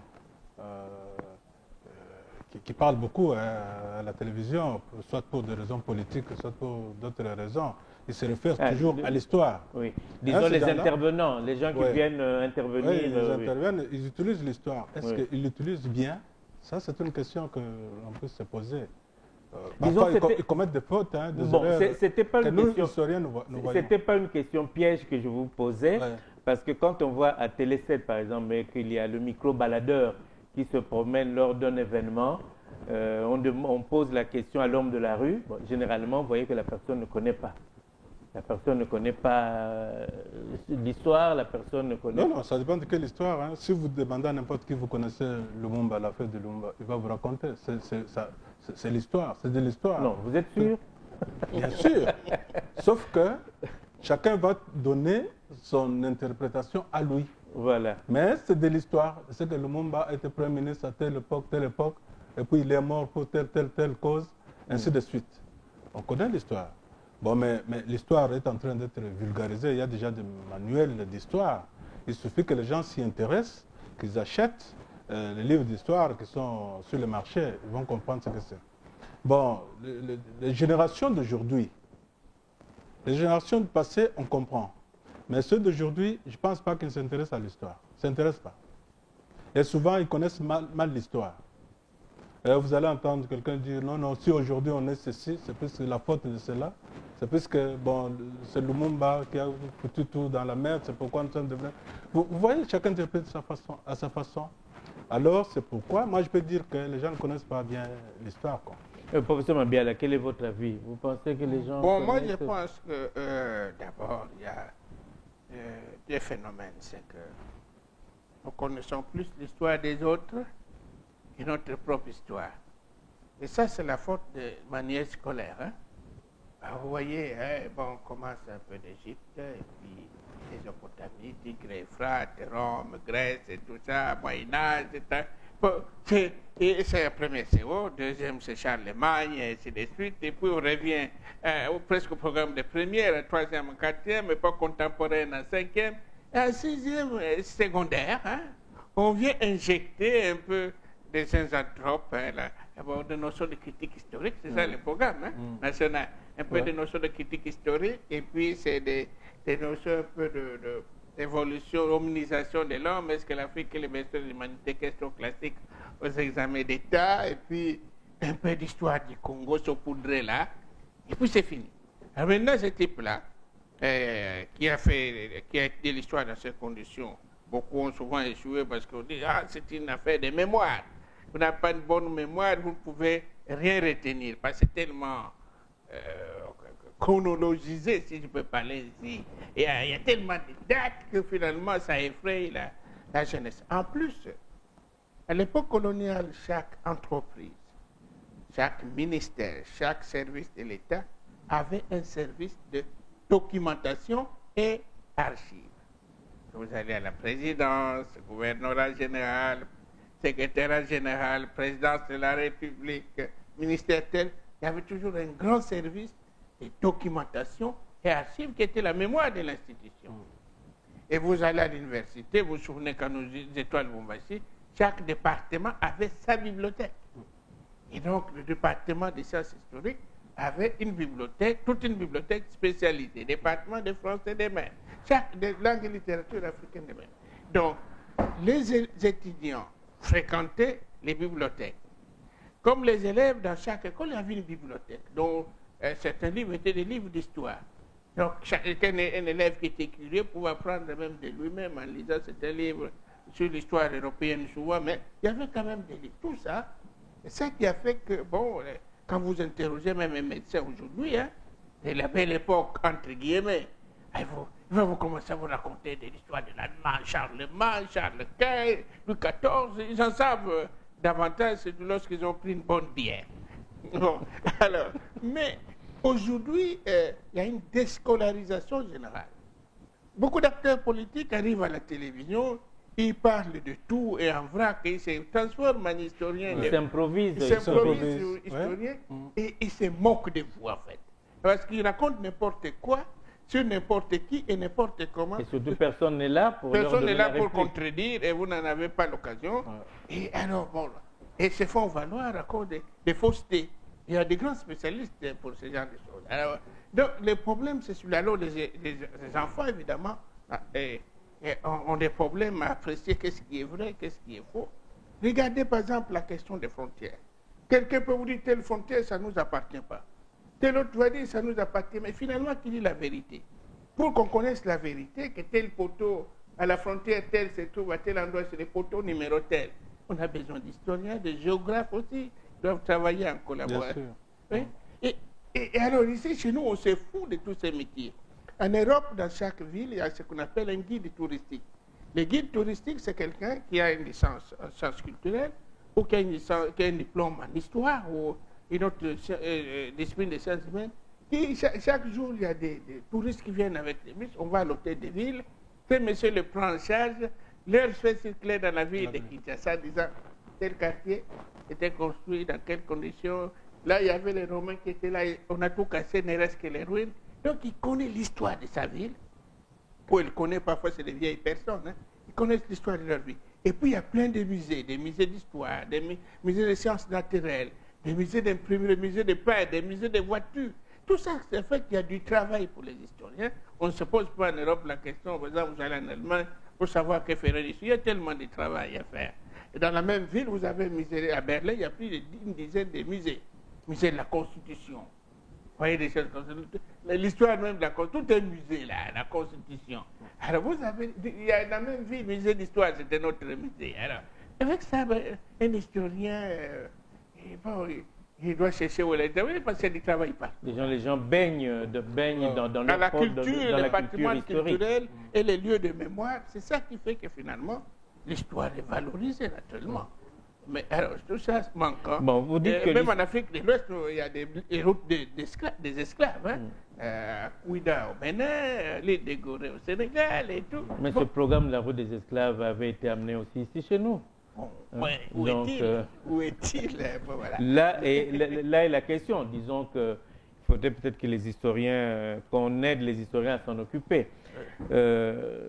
qui parlent beaucoup à la télévision, soit pour des raisons politiques, soit pour d'autres raisons. Ils se réfèrent toujours à l'histoire. Oui. Disons les intervenants, les gens qui viennent intervenir. Oui, ils interviennent, ils utilisent l'histoire. Est-ce qu'ils l'utilisent bien? Ça, c'est une question qu'on peut se poser. Parfois, ils commettent des fautes, hein, des erreurs c'était pas que nous, historiens, nous voyons. C'était pas une question piège que je vous posais, parce que quand on voit à Télé 7, par exemple, qu'il y a le micro-baladeur qui se promène lors d'un événement, on pose la question à l'homme de la rue. Bon, généralement, vous voyez que la personne ne connaît pas. La personne ne connaît pas l'histoire, la personne ne connaît pas. Non, ça dépend de quelle histoire. Hein. Si vous demandez à n'importe qui, vous connaissez Lumumba, la fête de Lumumba, il va vous raconter. C'est l'histoire, c'est de l'histoire. Non, vous êtes sûr? Bien sûr. Sauf que chacun va donner son interprétation à lui. Voilà. Mais c'est de l'histoire. C'est que Lumumba a été Premier ministre à telle époque, et puis il est mort pour telle cause, ainsi de suite. On connaît l'histoire. Bon, mais l'histoire est en train d'être vulgarisée. Il y a déjà des manuels d'histoire. Il suffit que les gens s'y intéressent, qu'ils achètent les livres d'histoire qui sont sur le marché. Ils vont comprendre ce que c'est. Bon, les générations d'aujourd'hui, les générations du passé, on comprend. Mais ceux d'aujourd'hui, je ne pense pas qu'ils s'intéressent à l'histoire. Ils ne s'intéressent pas. Et souvent, ils connaissent mal l'histoire. Et vous allez entendre quelqu'un dire, non, si aujourd'hui on est ceci, c'est plus la faute de cela. C'est plus que, bon, c'est Lumumba qui a foutu tout dans la merde, c'est pourquoi nous sommes devenus... Vous voyez, chacun interprète à sa façon. Alors, c'est pourquoi, moi je peux dire que les gens ne connaissent pas bien l'histoire. Professeur Mabiala, quel est votre avis? Vous pensez que les gens... Bon, moi je pense que, d'abord, il y a des phénomènes. C'est que nous connaissons plus l'histoire des autres que notre propre histoire. Et ça, c'est la faute de manière scolaire. Hein? Alors, vous voyez, hein, bon, on commence un peu d'Égypte, et puis Mésopotamie, Tigre, Euphrate, Rome, Grèce, et tout ça, Moyen-Âge, C'est le premier CO, deuxième c'est Charlemagne, et ainsi de suite. Et puis on revient presque au programme de première, troisième, quatrième, époque contemporaine en cinquième. Et en sixième, secondaire, hein, on vient injecter un peu des zinzanthropes, des notions de critique historique, c'est ça le programme national. Un peu de notions de critique historique, et puis c'est des notions un peu d'évolution, d'hominisation de l'homme. Est-ce que l'Afrique est le berceau de l'humanité? Question classique aux examens d'État, et puis un peu d'histoire du Congo saupoudré là, et puis c'est fini. Alors maintenant, ce type-là, qui a étudié l'histoire dans ces conditions, beaucoup ont souvent échoué parce qu'on dit c'est une affaire de mémoire. Vous n'avez pas une bonne mémoire, vous ne pouvez rien retenir, parce que c'est tellement chronologisé, si je peux parler ici. Il y a tellement de dates que finalement ça effraie la jeunesse. En plus, à l'époque coloniale, chaque entreprise, chaque ministère, chaque service de l'État avait un service de documentation et archives. Vous allez à la présidence, gouvernorat général, secrétaire général, présidence de la République, ministère tel, il y avait toujours un grand service de documentation et archives qui était la mémoire de l'institution. Et vous allez à l'université, vous vous souvenez quand nous étoiles Bombassi, chaque département avait sa bibliothèque. Et donc le département des sciences historiques avait une bibliothèque, toute une bibliothèque spécialisée, département de français des mers, chaque de langue et littérature africaine des mers. Donc les étudiants fréquentaient les bibliothèques. Comme les élèves, dans chaque école, il y avait une bibliothèque, dont certains livres étaient des livres d'histoire. Donc, un élève qui était curieux pouvait apprendre même de lui-même en lisant certains livres sur l'histoire européenne souvent, mais il y avait quand même des livres. Tout ça, c'est ça qui a fait que, bon, quand vous interrogez même un médecin aujourd'hui, de la belle époque, entre guillemets, il va vous commencer à vous raconter de l'histoire de l'Allemagne, Charlemagne, Charles Quint, Louis XIV, ils en savent davantage lorsqu'ils ont pris une bonne bière. Bon, alors, mais aujourd'hui, il y a une déscolarisation générale. Beaucoup d'acteurs politiques arrivent à la télévision, ils parlent de tout et en vrac, ils se transforment en historiens. Ils s'improvisent. Ils s'improvisent historiens et ils se moquent de vous, en fait. Parce qu'ils racontent n'importe quoi sur n'importe qui et n'importe comment. Et surtout, personne n'est là pour personne n'est là pour contredire et vous n'en avez pas l'occasion. Et alors, bon, et se font valoir à cause des faussetés. Il y a des grands spécialistes pour ce genre de choses. Alors, donc, le problème, c'est celui-là. Alors, les enfants, évidemment, ont des problèmes à apprécier qu'est-ce qui est vrai, qu'est-ce qui est faux. Regardez, par exemple, la question des frontières. Quelqu'un peut vous dire, telle frontière, ça ne nous appartient pas. Tel autre va dire, ça nous appartient. Mais finalement, qui dit la vérité? Pour qu'on connaisse la vérité, que tel poteau à la frontière telle se trouve à tel endroit, c'est le poteau numéro tel. On a besoin d'historiens, de géographes aussi, qui doivent travailler en collaboration. Oui? Et alors ici, chez nous, on se fout de tous ces métiers. En Europe, dans chaque ville, il y a ce qu'on appelle un guide touristique. Le guide touristique, c'est quelqu'un qui a une licence en sciences culturelles ou qui a un diplôme en histoire ou une autre discipline de sciences humaines. Et chaque jour, il y a des touristes qui viennent avec des bus. On va à l'hôtel de ville. Ce monsieur le prend en charge, leur fait circuler dans la ville de Kinshasa, disant tel quartier était construit dans quelles conditions. Là, il y avait les Romains qui étaient là. On a tout cassé, ne reste que les ruines. Donc, il connaît l'histoire de sa ville. Ou il connaît, parfois, c'est des vieilles personnes. Ils connaissent l'histoire de leur vie. Et puis, il y a plein de musées d'histoire, des musées de sciences naturelles, des musées d'imprimerie, des musées de pain, des musées de voitures. Tout ça, c'est fait qu'il y a du travail pour les historiens. On ne se pose pas en Europe la question, par exemple, vous allez en Allemagne pour savoir que faire l'histoire. Il y a tellement de travail à faire. Et dans la même ville, vous avez un musée à Berlin, il y a plus d'une dizaine de musées. Musée de la Constitution. Vous voyez des choses comme ça. L'histoire même de la Constitution, tout est musée là, la Constitution. Alors vous avez, il y a dans la même ville, musée d'histoire, c'était notre musée. Alors, avec ça, un historien, il doit chercher où il est, parce qu'il ne travaille pas. Les gens baignent dans la culture, dans le patrimoine culturel et les lieux de mémoire. C'est ça qui fait que finalement, l'histoire est valorisée naturellement. Mais alors, tout ça manque. Bon, vous dites que même en Afrique de l'Ouest, il y a des routes des esclaves. Hein? Ouida au Bénin, l'île de Gorée au Sénégal et tout. Mais ce programme de la route des esclaves avait été amené aussi ici chez nous. Où est-il voilà. Là est la question. Disons qu'il faudrait peut-être que les historiens, qu'on aide les historiens à s'en occuper.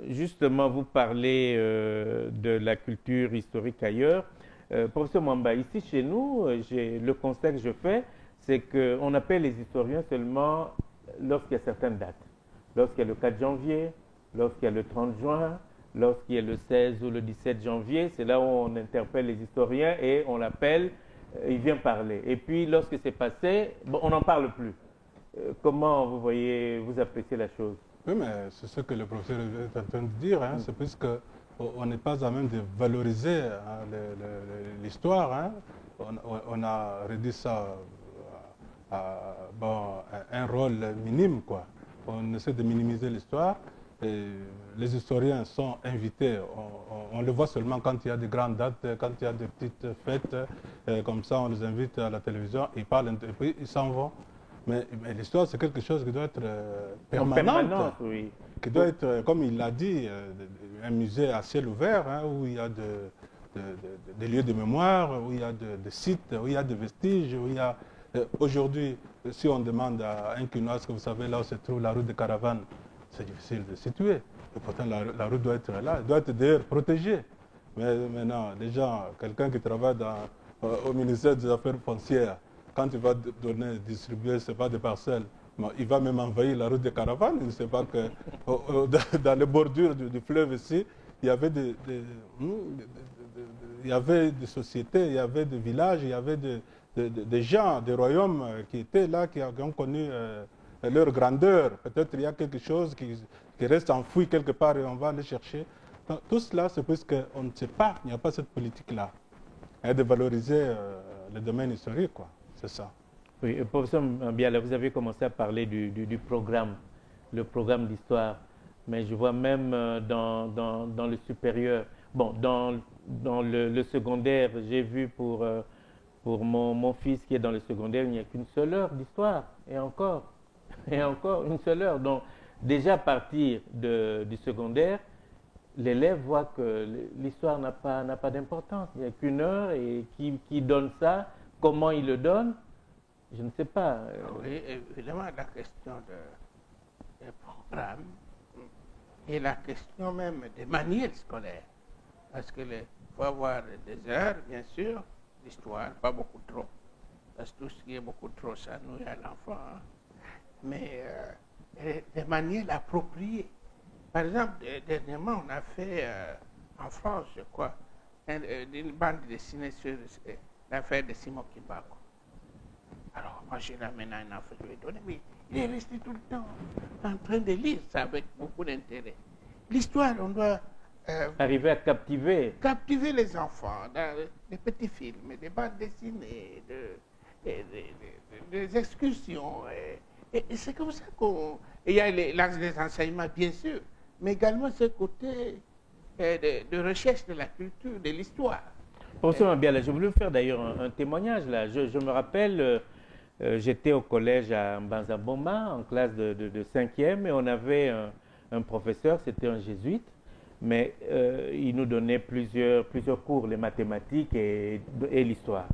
Justement, vous parlez de la culture historique ailleurs. Professeur Mwamba, ici chez nous, le constat que je fais, c'est qu'on appelle les historiens seulement lorsqu'il y a certaines dates. Lorsqu'il y a le 4 janvier, lorsqu'il y a le 30 juin, lorsqu'il y a le 16 ou le 17 janvier, c'est là où on interpelle les historiens et on l'appelle, il vient parler. Et puis lorsque c'est passé, bon, on n'en parle plus. Comment vous appréciez la chose? Oui, mais c'est ce que le professeur est en train de dire, hein, c'est puisque on n'est pas à même de valoriser hein, l'histoire. Hein. On a réduit ça à un rôle minime, quoi. On essaie de minimiser l'histoire. Les historiens sont invités, on le voit seulement quand il y a de grandes dates, quand il y a des petites fêtes, comme ça on les invite à la télévision, ils parlent et puis ils s'en vont. Mais l'histoire c'est quelque chose qui doit être permanent, oui. Qui doit être, comme il l'a dit, un musée à ciel ouvert, hein, où il y a des lieux de mémoire, où il y a des sites, où il y a des vestiges, où il y a... Aujourd'hui, si on demande à un Quinois, est-ce que vous savez là où se trouve la route de Caravane, c'est difficile de situer. Et pourtant, la route doit être là, elle doit être d'ailleurs protégée. Mais maintenant, les gens, quelqu'un qui travaille au ministère des Affaires foncières, quand il va distribuer, c'est pas des parcelles, mais il va même envahir la route de Caravane. Il ne sait pas que dans les bordures du fleuve ici, il y avait des sociétés, il y avait des villages, il y avait des gens, des royaumes qui étaient là, qui ont connu leur grandeur. Peut-être il y a quelque chose qui reste enfoui quelque part et on va aller chercher. Donc, tout cela, c'est parce qu'on ne sait pas, il n'y a pas cette politique-là, hein, de valoriser le domaine historique, quoi. C'est ça. Oui, professeur Mbiala, vous avez commencé à parler du programme, le programme d'histoire. Mais je vois même dans le supérieur, bon, dans le secondaire, j'ai vu pour mon fils qui est dans le secondaire, il n'y a qu'une seule heure d'histoire, et encore une seule heure. Donc, déjà à partir du secondaire, l'élève voit que l'histoire n'a pas d'importance. Il n'y a qu'une heure, et qui donne ça, comment il le donne, je ne sais pas. Oui, évidemment, la question des programmes et la question même des manières scolaires. Parce qu'il faut avoir des heures, bien sûr, d'histoire, pas beaucoup trop. Parce que tout ce qui est beaucoup trop, ça nuit à l'enfant. Hein. Mais des manières appropriées. Par exemple, dernièrement, on a fait en France, je crois, une bande dessinée sur l'affaire de Simon Kibako. Alors, moi, je l'amène à un enfant, je lui ai donné, mais il est resté tout le temps en train de lire ça avec beaucoup d'intérêt. L'histoire, on doit... arriver à captiver les enfants dans des petits films, des bandes dessinées, des excursions. Et c'est comme ça qu'on... Il y a les enseignements, bien sûr, mais également ce côté de recherche de la culture, de l'histoire. Professeur Mbiala, je voulais faire d'ailleurs un témoignage là. Je me rappelle, j'étais au collège à Mbanza-Boma, en classe de 5e, et on avait un professeur, c'était un jésuite, mais il nous donnait plusieurs cours, les mathématiques et l'histoire.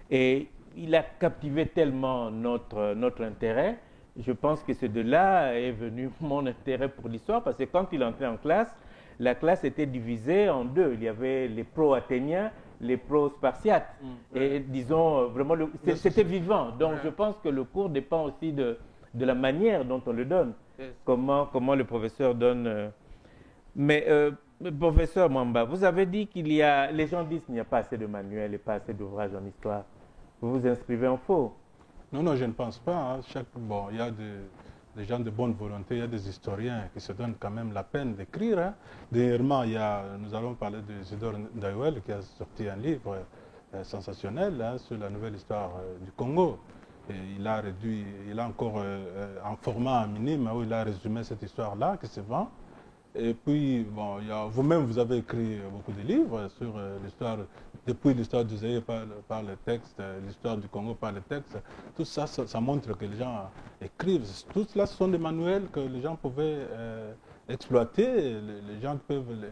Et il a captivé tellement notre intérêt. Je pense que c'est de là est venu mon intérêt pour l'histoire, parce que quand il entrait en classe, la classe était divisée en deux. Il y avait les pro-athéniens, les pro-spartiates. Et disons, vraiment, c'était vivant. Donc je pense que le cours dépend aussi de la manière dont on le donne. Comment le professeur donne... Mais, professeur Mwamba, vous avez dit les gens disent qu'il n'y a pas assez de manuels et pas assez d'ouvrages en histoire. Vous vous inscrivez en faux? Non, je ne pense pas. Hein. Il y a des gens de bonne volonté, il y a des historiens qui se donnent quand même la peine d'écrire. Hein. Dernièrement, nous allons parler de Isidore Ndayouel qui a sorti un livre sensationnel hein, sur la nouvelle histoire du Congo. Et il a encore un format minime où il a résumé cette histoire-là qui se vend. Et puis, bon, vous-même, vous avez écrit beaucoup de livres sur l'histoire, depuis l'histoire du Zaïre par les textes, l'histoire du Congo par les textes. Tout ça, ça montre que les gens écrivent. Tout cela, ce sont des manuels que les gens pouvaient exploiter. Les gens peuvent les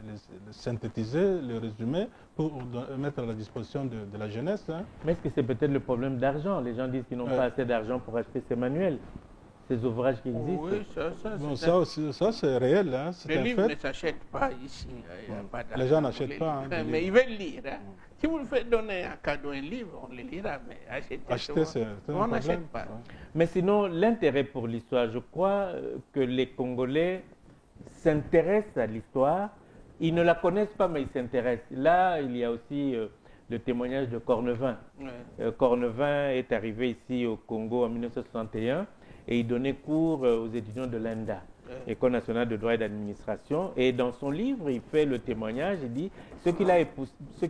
synthétiser, les résumer pour mettre à la disposition de la jeunesse. Hein. Mais est-ce que c'est peut-être le problème d'argent? Les gens disent qu'ils n'ont pas assez d'argent pour acheter ces manuels, ces ouvrages qui existent. Oui, ça c'est réel. Hein, les livres ne s'achètent pas ici. Les gens n'achètent pas. Hein, mais ils veulent lire. Hein. Si vous lui faites donner un cadeau, un livre, on le lira, mais acheter on n'achète pas. Ouais. Mais sinon, l'intérêt pour l'histoire, je crois que les Congolais s'intéressent à l'histoire. Ils ne la connaissent pas, mais ils s'intéressent. Là, il y a aussi le témoignage de Cornevin. Ouais. Cornevin est arrivé ici au Congo en 1961. Et il donnait cours aux étudiants de l'ENDA, École nationale de droit et d'administration. Et dans son livre, il fait le témoignage, il dit, ce qui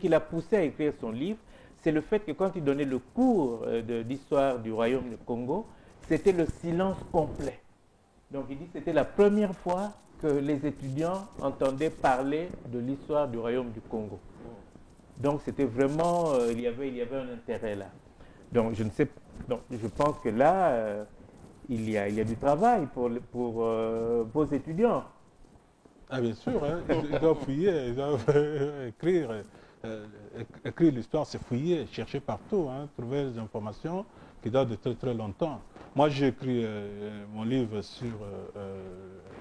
l'a poussé à écrire son livre, c'est le fait que quand il donnait le cours de l'histoire du royaume du Congo, c'était le silence complet. Donc il dit que c'était la première fois que les étudiants entendaient parler de l'histoire du royaume du Congo. Donc c'était vraiment, il y avait un intérêt là. Donc je ne sais, donc je pense que là, il y a du travail pour vos étudiants. Ah bien sûr, hein. Ils doivent fouiller, ils doivent écrire l'histoire, c'est fouiller, chercher partout, hein, trouver des informations qui datent de très très longtemps. Moi j'ai écrit mon livre sur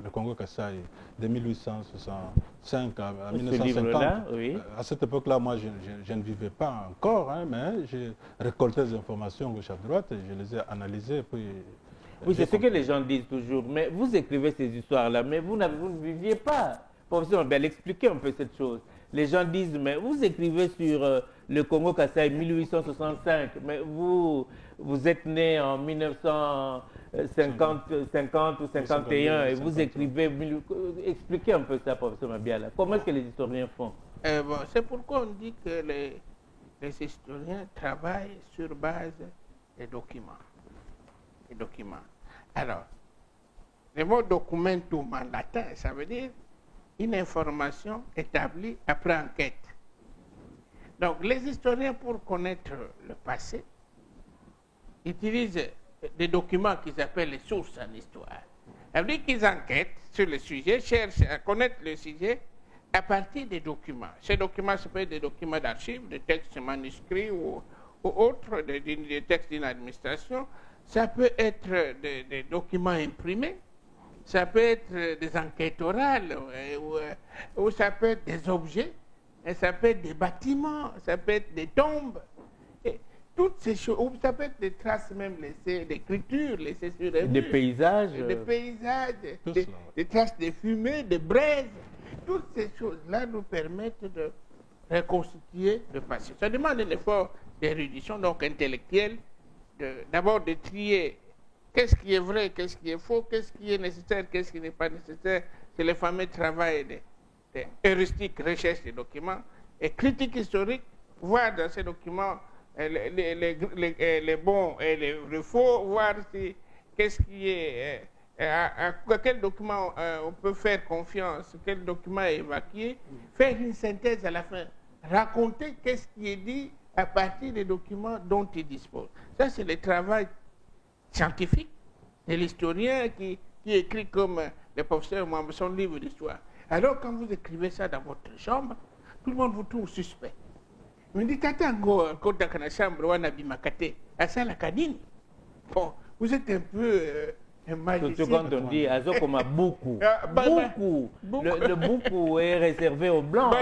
le Congo-Kasaï de 1865 à 1950. Oui. À cette époque-là, moi je ne vivais pas encore, hein, mais j'ai récolté des informations gauche à droite et je les ai analysées. Puis, oui, c'est ce que les gens disent toujours. Mais vous écrivez ces histoires-là, mais vous ne viviez pas. Professeur, on va l'expliquer un peu cette chose. Les gens disent, mais vous écrivez sur le Congo-Kasaï 1865, mais vous êtes né en 1950 ou 51 et vous écrivez... Expliquez un peu ça, professeur Mabiala. Comment est-ce que les historiens font? Bon, c'est pourquoi on dit que les historiens travaillent sur base des documents. Alors, le mot documentum en latin, ça veut dire une information établie après enquête. Donc, les historiens, pour connaître le passé, utilisent des documents qu'ils appellent les sources en histoire. Ça veut dire qu'ils enquêtent sur le sujet, cherchent à connaître le sujet à partir des documents. Ces documents, ça peut être des documents d'archives, des textes manuscrits ou autres, des textes d'une administration. Ça peut être des documents imprimés, ça peut être des enquêtes orales, ou ça peut être des objets, et ça peut être des bâtiments, ça peut être des tombes. Et toutes ces choses, ou ça peut être des traces même laissées, d'écriture laissées sur les murs. Des paysages. Des traces de fumée, de braise. Toutes ces choses-là nous permettent de reconstituer le passé. Ça demande un effort d'érudition, donc intellectuelle, d'abord de trier qu'est-ce qui est vrai, qu'est-ce qui est faux, qu'est-ce qui est nécessaire, qu'est-ce qui n'est pas nécessaire. C'est le fameux travail de heuristique, recherche des documents, et critique historique, voir dans ces documents les bons et les faux, voir qu'est-ce qui est, à quel document on peut faire confiance, quel document est évacué, faire une synthèse à la fin, raconter qu'est-ce qui est dit à partir des documents dont il dispose. Ça, c'est le travail scientifique de l'historien qui écrit comme le professeur Mwamba son livre d'histoire. Alors, quand vous écrivez ça dans votre chambre, tout le monde vous trouve suspect. Vous me dites, attends, quand dans la chambre, on a bimakate, à ça la canine. Bon, vous êtes un peu Surtout quand on dit Azokoma beaucoup. Beaucoup. Le beaucoup est réservé aux blancs.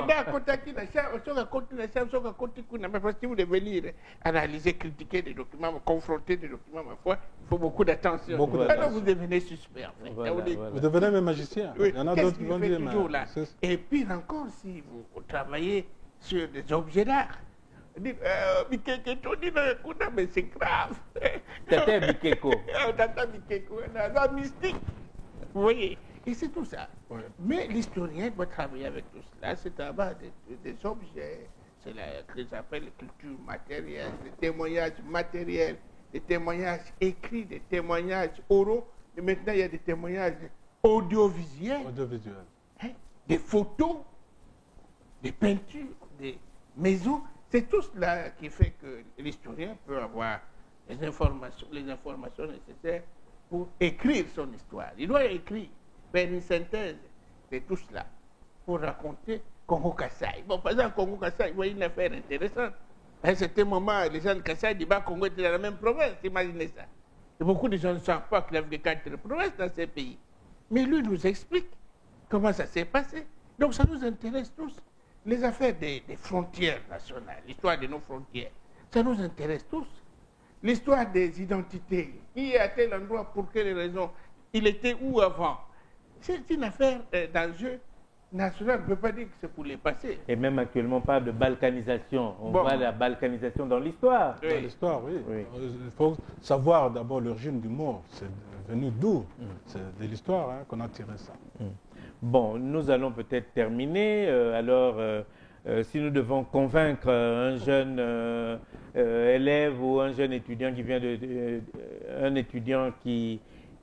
Si vous devez lire, analyser, critiquer des documents, confronter des documents, ma foi, il faut beaucoup d'attention. Alors vous devenez suspect. En fait. Voilà. Vous devenez même magicien. Oui. Il y en a d'autres qui vont dire. Là. Et puis encore, si vous travaillez sur des objets d'art, mais c'est grave. Tata Bikeko. Tata Bikeko, la mystique. Vous voyez, et c'est tout ça. Ouais. Mais l'historien doit travailler avec tout cela. C'est à base des objets. C'est ce qu'ils appellent la culture matérielle, les témoignages matériels, des témoignages écrits, des témoignages oraux. Et maintenant, il y a des témoignages audiovisuels. hein, des photos, des peintures, des maisons. C'est tout cela qui fait que l'historien peut avoir les informations nécessaires pour écrire son histoire. Il doit écrire, faire une synthèse de tout cela pour raconter Congo Kassai. Bon, par exemple, Congo Kassai, il y a une affaire intéressante. À un certain moment, les gens de Kassai du Bas-Congo étaient dans la même province, imaginez ça. Et beaucoup de gens ne savent pas qu'il y avait 4 provinces dans ces pays. Mais lui nous explique comment ça s'est passé. Donc ça nous intéresse tous. Les affaires des frontières nationales, l'histoire de nos frontières, ça nous intéresse tous. L'histoire des identités, qui est à tel endroit, pour quelles raisons, il était où avant. C'est une affaire d'enjeu national, on ne peut pas dire que c'est pour les passés. Et même actuellement, on parle de balkanisation. On voit la balkanisation dans l'histoire. Oui. Dans l'histoire, oui. Il faut savoir d'abord l'origine du mot. C'est venu d'où? C'est de l'histoire qu'on a tiré ça. Bon, nous allons peut-être terminer. Si nous devons convaincre un jeune élève ou un jeune étudiant qui vient un étudiant qui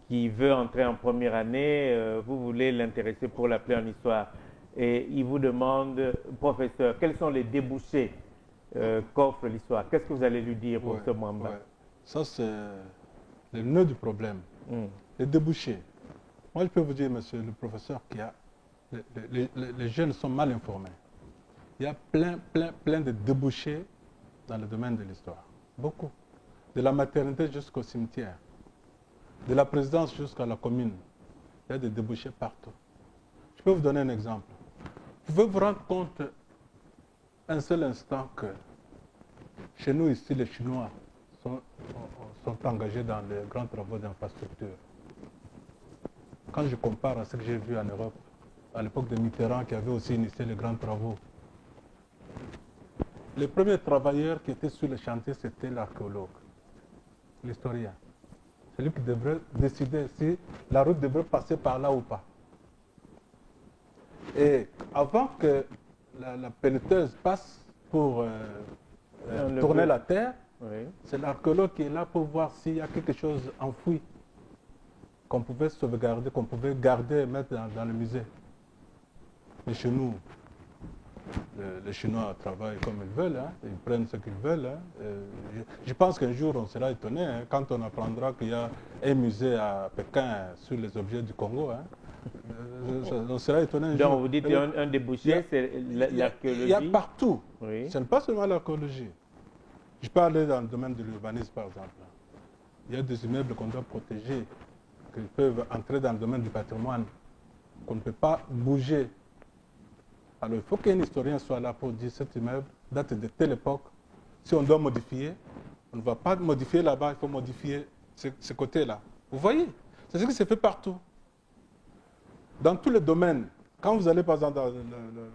veut entrer en première année, vous voulez l'intéresser pour l'appeler en histoire. Et il vous demande, professeur, quels sont les débouchés qu'offre l'histoire? Qu'est-ce que vous allez lui dire pour ce Mwamba? Ça, c'est le nœud du problème. Les débouchés. Moi, je peux vous dire, monsieur le professeur, qu'il y a les jeunes sont mal informés. Il y a plein de débouchés dans le domaine de l'histoire. Beaucoup. De la maternité jusqu'au cimetière. De la présidence jusqu'à la commune. Il y a des débouchés partout. Je peux vous donner un exemple. Vous pouvez vous rendre compte un seul instant que chez nous ici, les Chinois sont engagés dans les grands travaux d'infrastructure. Quand je compare à ce que j'ai vu en Europe, à l'époque de Mitterrand qui avait aussi initié les grands travaux, les premiers travailleurs qui étaient sur le chantier, c'était l'archéologue, l'historien. C'est lui qui devrait décider si la route devrait passer par là ou pas. Et avant que la pelleteuse passe pour tourner la terre, c'est l'archéologue qui est là pour voir s'il y a quelque chose enfoui qu'on pouvait sauvegarder, qu'on pouvait garder et mettre dans le musée. Mais chez nous, les Chinois travaillent comme ils veulent, ils prennent ce qu'ils veulent. Je pense qu'un jour, on sera étonné quand on apprendra qu'il y a un musée à Pékin sur les objets du Congo. On sera étonné un jour. Donc, vous dites un débouché, c'est l'archéologie? Il y a partout. Oui. Ce n'est pas seulement l'archéologie. Je peux aller dans le domaine de l'urbanisme, par exemple. Il y a des immeubles qu'on doit protéger, qui peuvent entrer dans le domaine du patrimoine, qu'on ne peut pas bouger. Alors, il faut qu'un historien soit là pour dire cet immeuble date de telle époque. Si on doit modifier, on ne va pas modifier là-bas, il faut modifier ce côté-là. Vous voyez? C'est ce qui se fait partout. Dans tous les domaines, quand vous allez par exemple dans le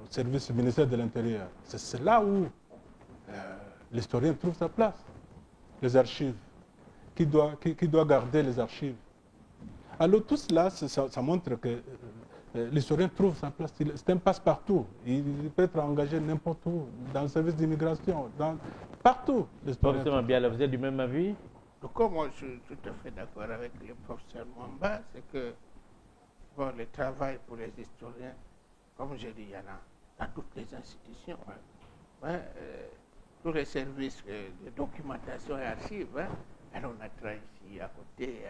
service du ministère de l'Intérieur, c'est là où l'historien trouve sa place. Les archives. Qui doit garder les archives? Alors tout cela, ça montre que l'historien trouve sa place. C'est un passe-partout. Il peut être engagé n'importe où, dans le service d'immigration, partout. Professeur Mabiala, vous êtes du même avis? Donc, moi, je suis tout à fait d'accord avec le professeur Mwamba, c'est que le travail pour les historiens, comme je dis, il y en a dans toutes les institutions. Tous les services de documentation et archives. Alors, on a travaillé ici à côté.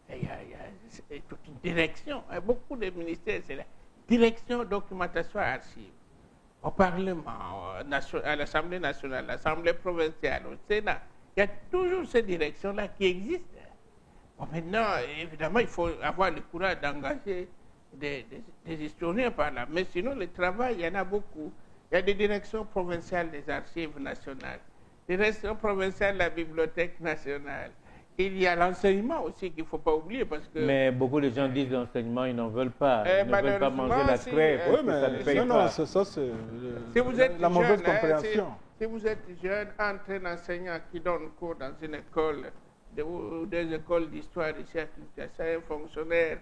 Il y a toute une direction. Beaucoup de ministères, c'est la direction, documentation et archives. Au Parlement, à l'Assemblée nationale, l'Assemblée provinciale, au Sénat, il y a toujours ces directions-là qui existent. Bon, maintenant, évidemment, il faut avoir le courage d'engager des historiens par là. Mais sinon, le travail, il y en a beaucoup. Il y a des directions provinciales des archives nationales, des directions provinciales de la Bibliothèque nationale. Il y a l'enseignement aussi qu'il ne faut pas oublier parce que... Mais beaucoup de gens disent l'enseignement, ils n'en veulent pas. Ils ne veulent pas manger la crêpe. Oui, mais ça ne paye pas. Ça, c'est la mauvaise compréhension. Si vous êtes jeune, entre un enseignant qui donne cours dans une école, ou des écoles d'histoire ici à Kinshasa, un fonctionnaire,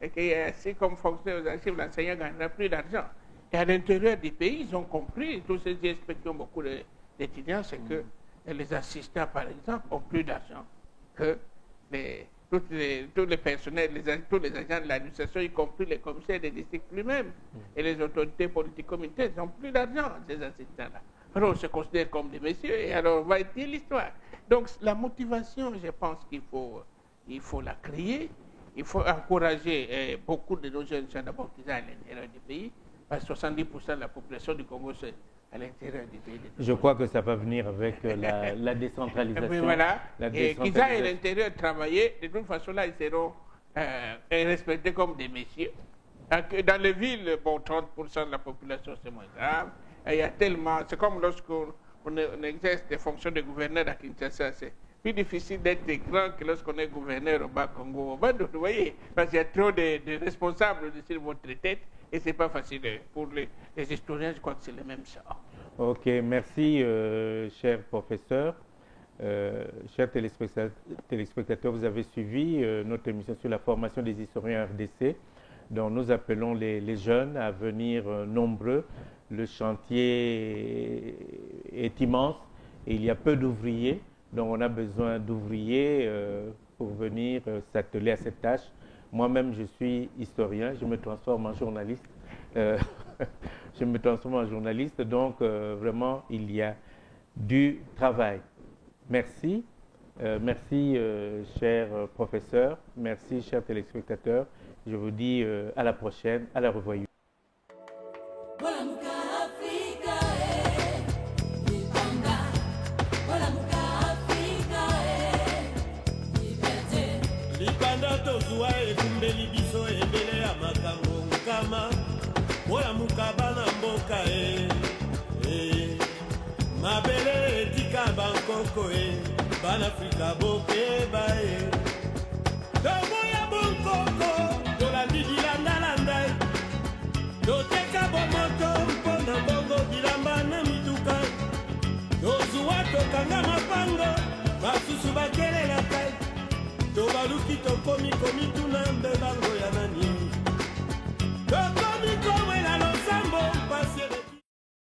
et qui est assis comme fonctionnaire aux archives, l'enseignant ne gagnera plus d'argent. Et à l'intérieur du pays, ils ont compris, tous ces experts qui ont beaucoup d'étudiants, c'est que les assistants, par exemple, ont plus d'argent que tous les personnels, tous les agents de l'administration, y compris les commissaires des districts lui-même et les autorités politico-militaires, n'ont plus d'argent, ces assistants-là. Alors on se considère comme des messieurs et alors on va étudier l'histoire. Donc la motivation, je pense qu'il faut la créer. Il faut encourager beaucoup de nos jeunes gens d'abord qui sont à l'intérieur du pays, parce que 70% de la population du Congo c'est à l'intérieur du pays. Je crois que ça va venir avec la décentralisation. Et puis voilà, et qu'ils aillent à l'intérieur travailler, de toute façon là, ils seront respectés comme des messieurs. Dans les villes, bon, 30% de la population c'est moins grave. Et il y a tellement, c'est comme lorsqu'on exerce des fonctions de gouverneur à Kinshasa, c'est plus difficile d'être grand que lorsqu'on est gouverneur au Bas-Congo. Vous voyez, parce qu'il y a trop de responsables sur votre tête et c'est pas facile. Pour les historiens, je crois que c'est le même ça. Ok, merci, cher professeur. Chers téléspectateurs, vous avez suivi notre émission sur la formation des historiens RDC, dont nous appelons les jeunes à venir nombreux. Le chantier est immense et il y a peu d'ouvriers. Donc on a besoin d'ouvriers pour venir s'atteler à cette tâche. Moi-même, je suis historien, je me transforme en journaliste. Je me transforme en journaliste, donc vraiment, il y a du travail. Merci. Merci, cher professeur. Merci, chers téléspectateurs. Je vous dis à la prochaine, à la revoyure. Mabele etika bankoko banafrika bokeba toboya bonkoko tolandi bilandalanda toteka bomoto mpona mbongo bilamba na mituka tozuwa tokanga mapango basusu bakelelaka tobaluki tokomi tuna mbe bango ya nani